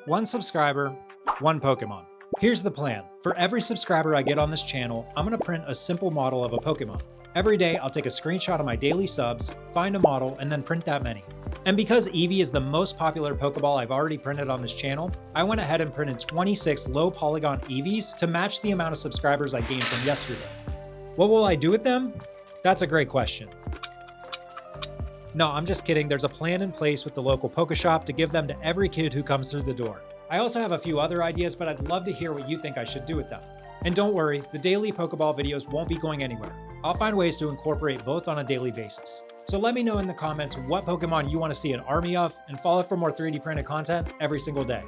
One subscriber, one Pokemon. Here's the plan. For every subscriber I get on this channel, I'm gonna print a simple model of a Pokemon. Every day, I'll take a screenshot of my daily subs, find a model, and then print that many. And because Eevee is the most popular Pokeball I've already printed on this channel, I went ahead and printed 26 low polygon Eevees to match the amount of subscribers I gained from yesterday. What will I do with them? That's a great question. No, I'm just kidding. There's a plan in place with the local Pokeshop to give them to every kid who comes through the door. I also have a few other ideas, but I'd love to hear what you think I should do with them. And don't worry, the daily Pokeball videos won't be going anywhere. I'll find ways to incorporate both on a daily basis. So let me know in the comments what Pokemon you want to see an army of, and follow for more 3D printed content every single day.